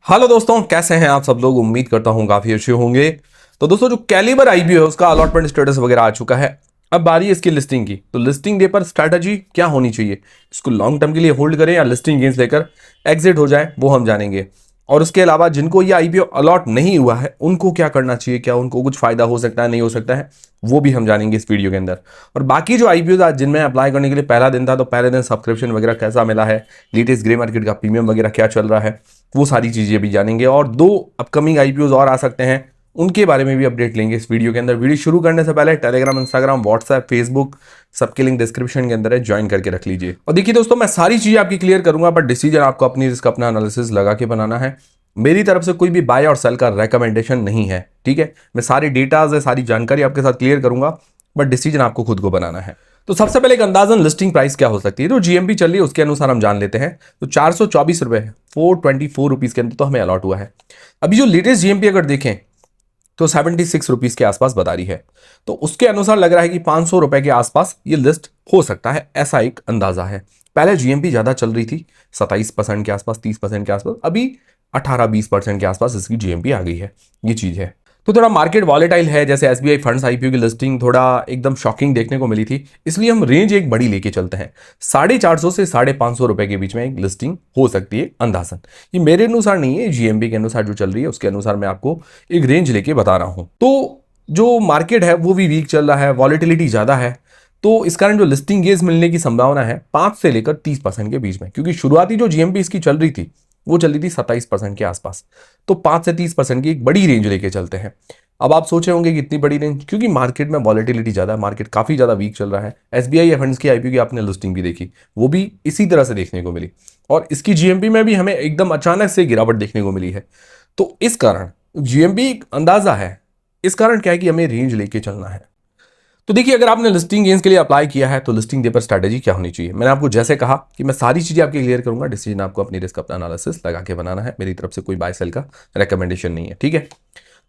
Hello दोस्तों, कैसे हैं आप सब लोग। उम्मीद करता हूं काफी अच्छे होंगे। तो दोस्तों, जो कैलिबर आईपीओ है उसका अलॉटमेंट स्टेटस वगैरह आ चुका है। अब बारी है इसकी लिस्टिंग की। तो लिस्टिंग डे पर स्ट्रैटेजी क्या होनी चाहिए, इसको लॉन्ग टर्म के लिए होल्ड करें या लिस्टिंग गेंस लेकर एग्जिट हो जाए, वो हम जानेंगे। और उसके अलावा जिनको ये आईपीओ अलॉट नहीं हुआ है उनको क्या करना चाहिए, क्या उनको कुछ फायदा हो सकता है, नहीं हो सकता है, वो भी हम जानेंगे इस वीडियो के अंदर। और बाकी जो आईपीओ आज जिनमें अप्लाई करने के लिए पहला दिन था, तो पहले दिन सब्सक्रिप्शन वगैरह कैसा मिला है, लेटेस्ट ग्रे मार्केट का प्रीमियम वगैरह क्या चल रहा है, वो सारी चीजें भी जानेंगे। और दो अपकमिंग आईपीओ और आ सकते हैं, उनके बारे में भी अपडेट लेंगे इस वीडियो के अंदर। वीडियो शुरू करने से पहले टेलीग्राम, इंस्टाग्राम, व्हाट्सएप, फेसबुक सबके लिंक डिस्क्रिप्शन के अंदर है, ज्वाइन करके रख लीजिए। और देखिए दोस्तों, मैं सारी चीजें आपकी क्लियर करूंगा, बट डिसीजन आपको अपनी रिस्क, अपना एनालिसिस लगा के बनाना है। मेरी तरफ से कोई भी बाय और सेल का रेकमेंडेशन नहीं है, ठीक है। मैं सारी डेटाज है, सारी जानकारी आपके साथ क्लियर करूंगा, बट डिसीजन आपको खुद को बनाना है। तो सबसे पहले एक अंदाजन लिस्टिंग प्राइस क्या हो सकती है, तो जीएमपी चल रही है उसके अनुसार हम जान लेते हैं। तो 424 रुपए है, 424 रुपीज के अंदर तो हमें अलॉट हुआ है। अभी जो लेटेस्ट जीएमपी अगर देखें तो 76 रुपीज के आसपास बता रही है। तो उसके अनुसार लग रहा है कि 500 रुपए के आसपास ये लिस्ट हो सकता है, ऐसा एक अंदाजा है। पहले जीएमपी ज्यादा चल रही थी, 27% के आसपास, 30% के आसपास। अभी 18-20% के आसपास इसकी जीएमपी आ गई है, ये चीज है। तो थोड़ा मार्केट वॉलेटाइल है, जैसे एसबीआई फंड्स आईपीओ की लिस्टिंग थोड़ा एकदम शॉकिंग देखने को मिली थी, इसलिए हम रेंज एक बड़ी लेके चलते हैं। 450 से 550 रुपए के बीच में एक लिस्टिंग हो सकती है अंदाजन। ये मेरे अनुसार नहीं है, जीएमबी के अनुसार जो चल रही है उसके अनुसार मैं आपको एक रेंज लेके बता रहा हूं। तो जो मार्केट है वो भी वीक चल रहा है, वॉलेटिलिटी ज्यादा है। तो इस कारण जो लिस्टिंग गेज मिलने की संभावना है 5 से लेकर 30% के बीच में, क्योंकि शुरुआती जो जीएमबी इसकी चल रही थी वो चल रही थी 27% के आसपास। तो 5 से 30% की एक बड़ी रेंज लेके चलते हैं। अब आप सोचे होंगे कि इतनी बड़ी रेंज, क्योंकि मार्केट में वॉलेटिलिटी ज्यादा है, मार्केट काफी ज्यादा वीक चल रहा है। एसबीआई फंड्स की आईपीओ की आपने लिस्टिंग भी देखी, वो भी इसी तरह से देखने को मिली। और इसकी जीएमपी में भी हमें एकदम अचानक से गिरावट देखने को मिली है। तो इस कारण जीएमपी एक अंदाजा है, इस कारण क्या है कि हमें रेंज लेके चलना है। तो देखिए, अगर आपने लिस्टिंग गेंस के लिए अप्लाई किया है तो लिस्टिंग डे पर स्ट्रैटेजी क्या होनी चाहिए, मैंने आपको जैसे कहा कि मैं सारी चीजें आपकी क्लियर करूंगा। डिसीजन आपको अपनी रिस्क, अपना एनालिसिस लगा के बनाना है। मेरी तरफ से कोई बाय सेल का रेकमेंडेशन नहीं है, ठीक है।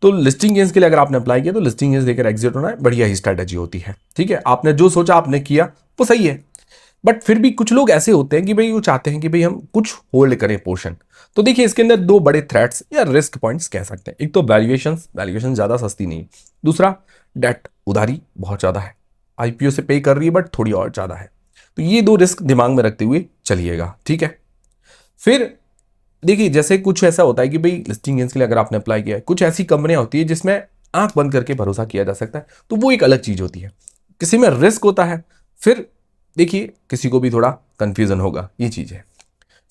तो लिस्टिंग गेंस के लिए अगर आपने अप्लाई किया तो लिस्टिंग गेंस लेकर एग्जिट होना है, बढ़िया ही स्ट्रैटेजी होती है, ठीक है। आपने जो सोचा आपने किया वो सही है। बट फिर भी कुछ लोग ऐसे होते हैं कि भाई वो चाहते हैं कि भाई हम कुछ होल्ड करें पोर्शन। तो देखिए, इसके अंदर दो बड़े थ्रेट्स या रिस्क पॉइंट्स कह सकते हैं। एक तो वैल्यूएशन ज्यादा सस्ती नहीं। दूसरा, डेट, उधारी बहुत ज्यादा है, आईपीओ से पे कर रही है बट थोड़ी और ज्यादा है। तो ये दो रिस्क दिमाग में रखते हुए चलिएगा, ठीक है। फिर देखिए, जैसे कुछ ऐसा होता है कि भाई लिस्टिंग गेंस के लिए अगर आपने अप्लाई किया है, कुछ ऐसी कंपनियां होती है जिसमें आंख बंद करके भरोसा किया जा सकता है, तो वो एक अलग चीज होती है। किसी में रिस्क होता है, फिर देखिए किसी को भी थोड़ा कंफ्यूजन होगा, ये चीज है।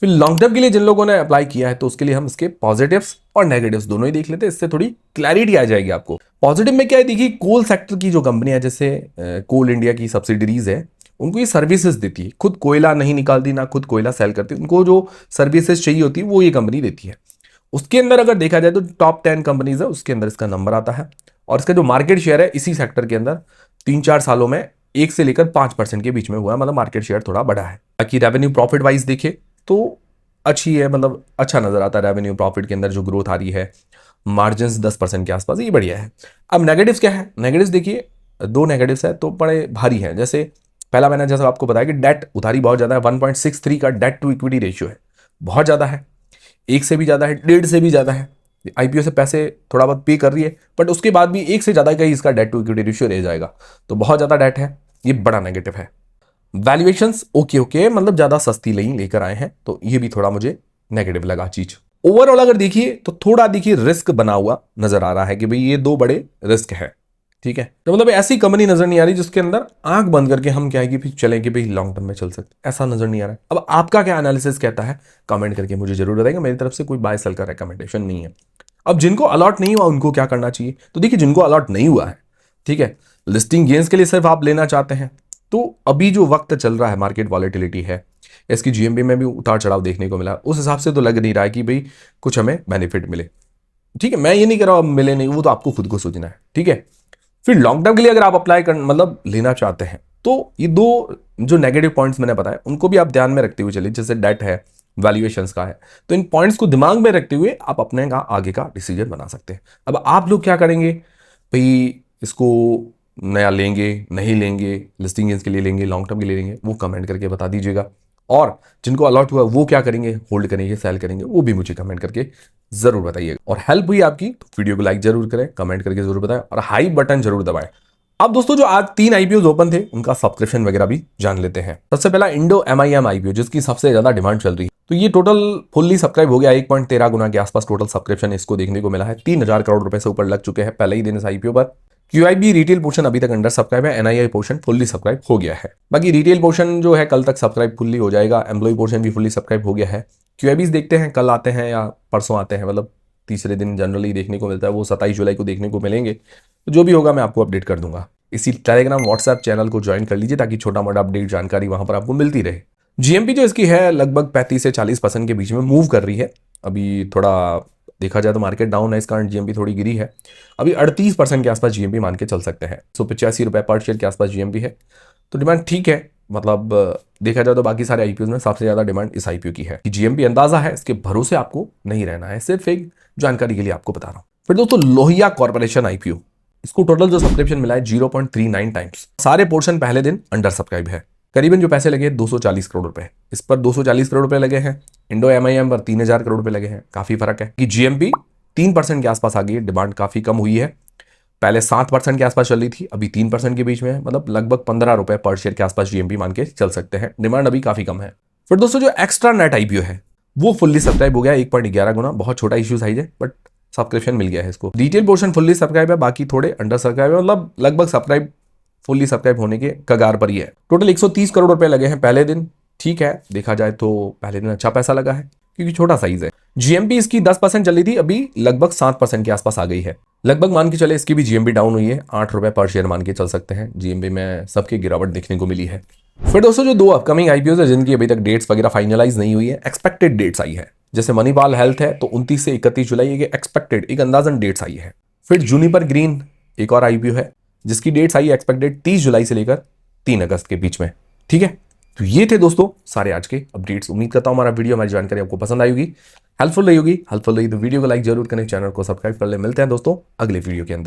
फिर लॉन्ग टर्म के लिए जिन लोगों ने अप्लाई किया है तो उसके लिए हम इसके पॉजिटिव्स और नेगेटिव्स दोनों ही देख लेते हैं, इससे थोड़ी क्लैरिटी आ जाएगी आपको। पॉजिटिव में क्या है, देखिए कोल सेक्टर की जो कंपनी है, जैसे कोल इंडिया की सब्सिडरीज है, उनको ये सर्विसेज देती है। खुद कोयला नहीं निकालती, ना खुद कोयला सेल करती, उनको जो सर्विसेज चाहिए होती है वो ये कंपनी देती है। उसके अंदर अगर देखा जाए तो टॉप 10 कंपनीज है, उसके अंदर इसका नंबर आता है। और इसका जो मार्केट शेयर है इसी सेक्टर के अंदर 3-4 सालों में 1 से लेकर 5% के बीच में हुआ है, मतलब मार्केट शेयर थोड़ा बढ़ा है। बाकी रेवेन्यू प्रॉफिट वाइज देखे तो अच्छी है, मतलब अच्छा नजर आता है। रेवेन्यू प्रॉफिट के अंदर जो ग्रोथ आ रही है, मार्जिन 10% के आसपास, ये बढ़िया है। अब नेगेटिव्स क्या है, नेगेटिव्स देखिए दो नेगेटिव्स है तो बड़े भारी हैं। जैसे पहला, मैंने जैसा आपको बताया कि डेट, उधारी बहुत ज्यादा है। 1.63 का डेट टू इक्विटी रेशियो है, बहुत ज्यादा है। एक से भी ज्यादा है, 1.5 से भी ज्यादा है। आईपीओ से पैसे थोड़ा बहुत पे कर रही है, बट उसके बाद भी एक से ज्यादा का ही इसका डेट टू इक्विटी रेशियो रह जाएगा। तो बहुत ज्यादा डेट है, ये बड़ा नेगेटिव है। वैल्यूएशंस ओके, मतलब ज्यादा सस्ती नहीं लेकर आए हैं, तो ये भी थोड़ा मुझे नेगेटिव लगा चीज। ओवरऑल अगर देखिए तो थोड़ा देखिए रिस्क बना हुआ नजर आ रहा है कि भाई ये दो बड़े रिस्क है, ठीक है। तो मतलब ऐसी कंपनी नजर नहीं आ रही जिसके अंदर आंख बंद करके हम क्या है कि फिर चले कि भाई लॉन्ग टर्म में चल सकते, ऐसा नजर नहीं आ रहा है। अब आपका क्या एनालिसिस कहता है, कमेंट करके मुझे जरूर बताएगा। मेरी तरफ से कोई बाय सेल का रिकमेंडेशन नहीं है। अब जिनको अलॉट नहीं हुआ उनको क्या करना चाहिए, तो देखिए जिनको अलॉट नहीं हुआ है, ठीक है, लिस्टिंग गेंस के लिए सिर्फ आप लेना चाहते हैं, तो अभी जो वक्त चल रहा है, मार्केट वॉलेटिलिटी है, इसकी जीएमबी में भी उतार चढ़ाव देखने को मिला, उस हिसाब से तो लग नहीं रहा है कि भाई कुछ हमें बेनिफिट मिले, ठीक है। मैं ये नहीं कह रहा हूं मिले नहीं, वो तो आपको खुद को सोचना है, ठीक है। फिर लॉन्ग टर्म के लिए अगर आप अप्लाई कर मतलब लेना चाहते हैं, तो ये दो जो नेगेटिव पॉइंट्स मैंने बताया उनको भी आप ध्यान में रखते हुए चलिए। जैसे डेट है, वैल्यूएशंस का है, तो इन पॉइंट्स को दिमाग में रखते हुए आप अपने का आगे का डिसीजन बना सकते हैं। अब आप लोग क्या करेंगे भाई, इसको नया लेंगे नहीं लेंगे, लिस्टिंग के लिए लेंगे, लॉन्ग टर्म के लिए लेंगे, वो कमेंट करके बता दीजिएगा। और जिनको अलॉट हुआ वो क्या करेंगे, होल्ड करेंगे, सेल करेंगे, वो भी मुझे कमेंट करके जरूर बताइएगा। और हेल्प हुई आपकी तो वीडियो को लाइक जरूर करें, कमेंट करके जरूर बताएं और हाई बटन जरूर दबाएं। अब दोस्तों जो आज 3 आईपीओ ओपन थे उनका सब्सक्रिप्शन वगैरह भी जान लेते हैं। सबसे पहला इंडो एमआईएम आईपीओ, जिसकी सबसे ज्यादा डिमांड चल रही है। तो ये टोटल फुल्ली सब्सक्राइब हो गया, 1.13 गुना के आसपास टोटल सब्सक्रिप्शन इसको देखने को मिला है। 3,000 करोड़ रुपए से ऊपर लग चुके हैं पहले ही दिन इस आईपीओ पर। क्यूआईबी रिटेल पोर्शन अभी तक अंडर सब्सक्राइब है, एनआईआई पोर्शन फुल्ली सब्सक्राइब हो गया है। बाकी रिटेल पोर्शन जो है कल तक सब्सक्राइब फुल्ली हो जाएगा, एम्प्लॉय पोर्शन भी फुल्ली सब्सक्राइब हो गया है। क्यूआईबीज देखते हैं कल आते हैं या परसों आते हैं, मतलब तीसरे दिन जनरली देखने को मिलता है, वो 27 जुलाई को देखने को मिलेंगे। तो जो भी होगा मैं आपको अपडेट कर दूंगा। इसी टेलीग्राम व्हाट्सएप चैनल को ज्वाइन कर लीजिए ताकि छोटा मोटा अपडेट जानकारी वहां पर आपको मिलती रहे। जीएमपी जो इसकी है लगभग 35 से 40% के बीच में मूव कर रही है। अभी थोड़ा देखा जाए तो मार्केट डाउन है, इस कारण जीएमपी थोड़ी गिरी है। अभी 38% के आसपास जीएमपी मान के चल सकते हैं। 185 रुपए पर शेयर के आसपास जीएमपी है, तो डिमांड ठीक है। मतलब देखा जाए तो बाकी सारे आईपीओ में सबसे ज्यादा डिमांड इस आईपीओ की है। जीएमपी अंदाजा है, इसके भरोसे आपको नहीं रहना है, सिर्फ एक जानकारी के लिए आपको बता रहा हूं। फिर दोस्तों लोहिया कॉर्पोरेशन आईपीओ, इसको टोटल जो सब्सक्रिप्शन मिला है 0.39 टाइम्स। सारे पोर्शन पहले दिन अंडर सब्सक्राइब है। करीबन जो पैसे लगे 240 करोड़ रुपए, इस पर 240 करोड़ रुपए लगे हैं। इंडो एमआईएम पर 3,000 करोड़ रुपए लगे हैं, काफी फर्क है। कि जीएमपी 3% के आसपास आ गई है, डिमांड काफी कम हुई है। पहले 7% के आसपास चल रही थी, अभी 3% के बीच में है, मतलब लगभग 15 रुपए पर शेयर के आसपास जीएमपी मान के चल सकते हैं। डिमांड अभी काफी कम है। फिर दोस्तों जो एक्स्ट्रा नेट आईपीओ है वो फुल्ली सब्सक्राइब हो गया 1.11 गुना, बहुत छोटा इश्यू साइज है बट सब्सक्रिप्शन मिल गया है इसको। रिटेल पोर्शन फुल्ली सब्सक्राइब है, बाकी थोड़े अंडर सब्सक्राइब है, मतलब लगभग सब्सक्राइब फुल्ली सब्सक्राइब होने के कगार पर ही है। टोटल 130 करोड़ रुपए लगे हैं पहले दिन, ठीक है। देखा जाए तो पहले दिन अच्छा पैसा लगा है क्योंकि छोटा साइज है। जीएमपी इसकी 10% चल रही थी, अभी लगभग 7% के आसपास आ गई है। लगभग मान के चले इसकी भी जीएमपी डाउन हुई है, 8 रुपए पर शेयर मान के चल सकते हैं। जीएमपी में सबकी गिरावट देखने को मिली है। फिर दोस्तों जो 2 अपकमिंग आईपीओ है जिनकी अभी तक डेट्स वगैरह फाइनलाइज नहीं हुई है, एक्सपेक्टेड डेट्स आई है। जैसे मणिपाल हेल्थ है तो 29 से 31 जुलाई ये एक्सपेक्टेड एक अंदाजन डेट्स आई है। फिर जूनिपर ग्रीन एक और आईपीओ है जिसकी डेट्स आई है एक्सपेक्टेड 30 जुलाई से लेकर 3 अगस्त के बीच में, ठीक है। तो ये थे दोस्तों सारे आज के अपडेट्स। उम्मीद करता हूं हमारा वीडियो, हमारी जानकारी आपको पसंद आई होगी, हेल्पफुल रही होगी। हेल्पफुल रही तो वीडियो को लाइक जरूर करें, चैनल को सब्सक्राइब कर ले। मिलते हैं दोस्तों अगले वीडियो के अंदर।